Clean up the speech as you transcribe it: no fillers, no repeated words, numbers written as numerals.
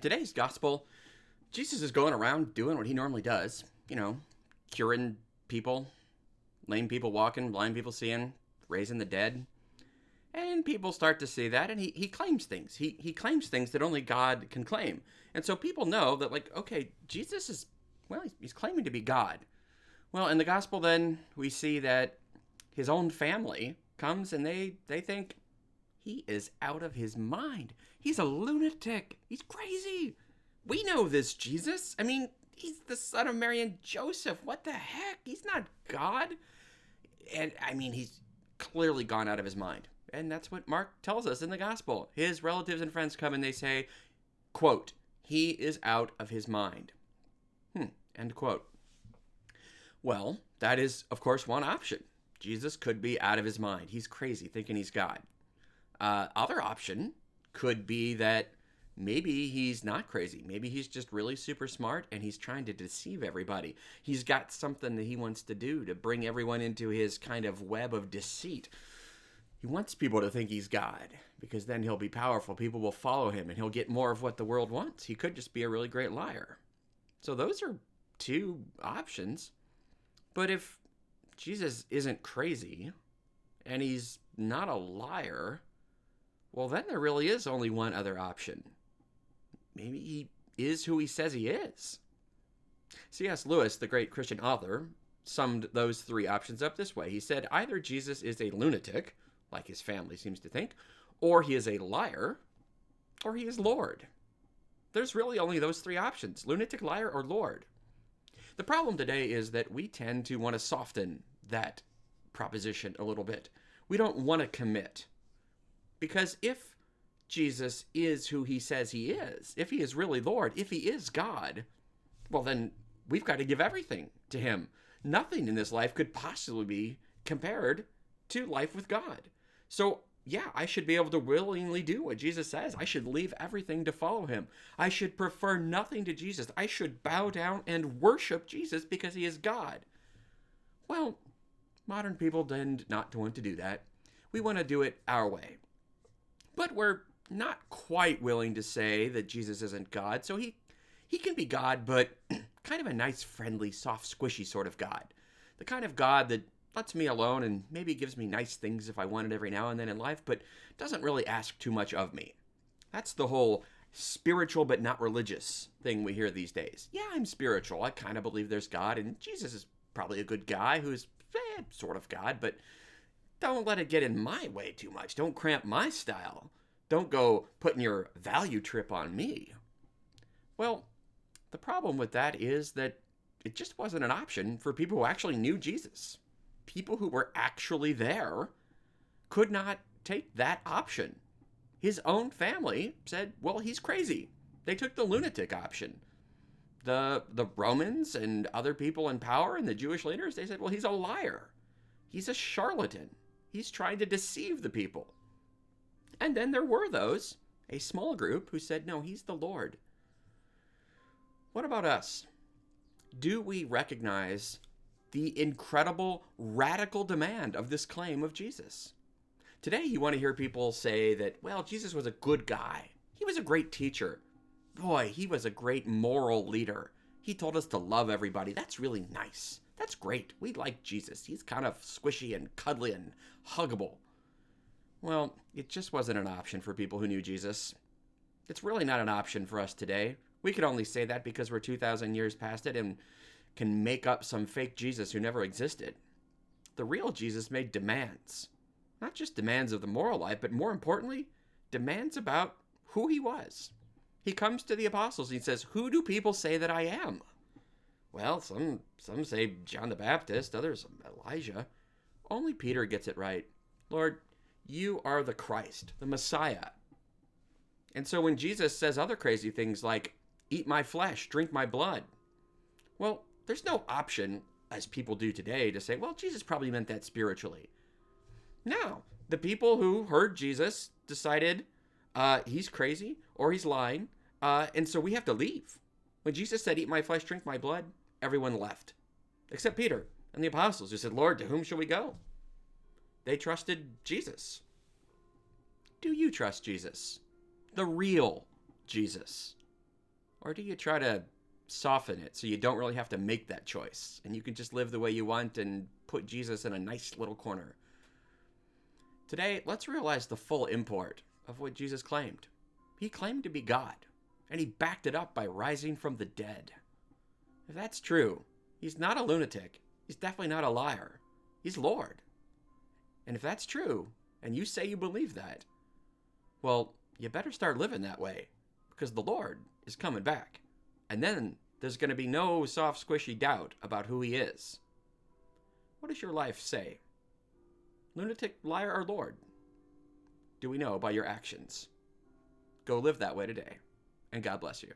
today's gospel, Jesus is going around doing what he normally does, curing people, lame people walking, blind people seeing, raising the dead. And people start to see that, and he claims things. He claims things that only God can claim. And so people know that, okay, Jesus is, he's claiming to be God. Well, in the gospel, then, we see that his own family comes and they think he is out of his mind. He's a lunatic. He's crazy. We know this Jesus. I mean, he's the son of Mary and Joseph. What the heck? He's not God. And, he's clearly gone out of his mind. And that's what Mark tells us in the gospel. His relatives and friends come and they say, quote, he is out of his mind. End quote. Well, that is, of course, one option. Jesus could be out of his mind. He's crazy, thinking he's God. Other option could be that maybe he's not crazy. Maybe he's just really super smart and he's trying to deceive everybody. He's got something that he wants to do to bring everyone into his kind of web of deceit. He wants people to think he's God because then he'll be powerful. People will follow him and he'll get more of what the world wants. He could just be a really great liar. So those are two options. But if Jesus isn't crazy and he's not a liar, well, then there really is only one other option. Maybe he is who he says he is. C.S. Lewis, the great Christian author, summed those three options up this way. He said either Jesus is a lunatic, like his family seems to think, or he is a liar, or he is Lord. There's really only those three options, lunatic, liar, or Lord. The problem today is that we tend to want to soften that proposition a little bit. We don't want to commit. Because if Jesus is who he says he is, if he is really Lord, if he is God, well then we've got to give everything to him. Nothing in this life could possibly be compared to life with God. So yeah, I should be able to willingly do what Jesus says. I should leave everything to follow him. I should prefer nothing to Jesus. I should bow down and worship Jesus because he is God. Well, modern people tend not to want to do that. We want to do it our way. But we're not quite willing to say that Jesus isn't God. So he can be God, but kind of a nice, friendly, soft, squishy sort of God. The kind of God that lets me alone and maybe gives me nice things if I want it every now and then in life, but doesn't really ask too much of me. That's the whole spiritual but not religious thing we hear these days. Yeah, I'm spiritual. I kind of believe there's God, and Jesus is probably a good guy who's sort of God, but don't let it get in my way too much. Don't cramp my style. Don't go putting your value trip on me. Well, the problem with that is that it just wasn't an option for people who actually knew Jesus. People who were actually there could not take that option. His own family said, well, he's crazy. They took the lunatic option. The Romans and other people in power and the Jewish leaders, they said, well, he's a liar. He's a charlatan. He's trying to deceive the people. And then there were those, a small group, who said, no, he's the Lord. What about us? Do we recognize the incredible, radical demand of this claim of Jesus? Today, you want to hear people say that, well, Jesus was a good guy. He was a great teacher. Boy, he was a great moral leader. He told us to love everybody. That's really nice. That's great. We like Jesus. He's kind of squishy and cuddly and huggable. Well, it just wasn't an option for people who knew Jesus. It's really not an option for us today. We could only say that because we're 2,000 years past it and can make up some fake Jesus who never existed. The real Jesus made demands. Not just demands of the moral life, but more importantly, demands about who he was. He comes to the apostles and he says, who do people say that I am? Well, some say John the Baptist, others Elijah. Only Peter gets it right. Lord, you are the Christ, the Messiah. And so when Jesus says other crazy things like, eat my flesh, drink my blood, well, there's no option, as people do today, to say, well, Jesus probably meant that spiritually. No, the people who heard Jesus decided he's crazy or he's lying, and so we have to leave. When Jesus said, eat my flesh, drink my blood, everyone left, except Peter and the apostles who said, Lord, to whom shall we go? They trusted Jesus. Do you trust Jesus? The real Jesus? Or do you try to soften it so you don't really have to make that choice and you can just live the way you want and put Jesus in a nice little corner? Today, let's realize the full import of what Jesus claimed. He claimed to be God, and he backed it up by rising from the dead. If that's true, he's not a lunatic. He's definitely not a liar. He's Lord. And if that's true, and you say you believe that, well, you better start living that way, because the Lord is coming back. And then there's going to be no soft, squishy doubt about who he is. What does your life say? Lunatic, liar, or Lord? Do we know by your actions? Go live that way today, and God bless you.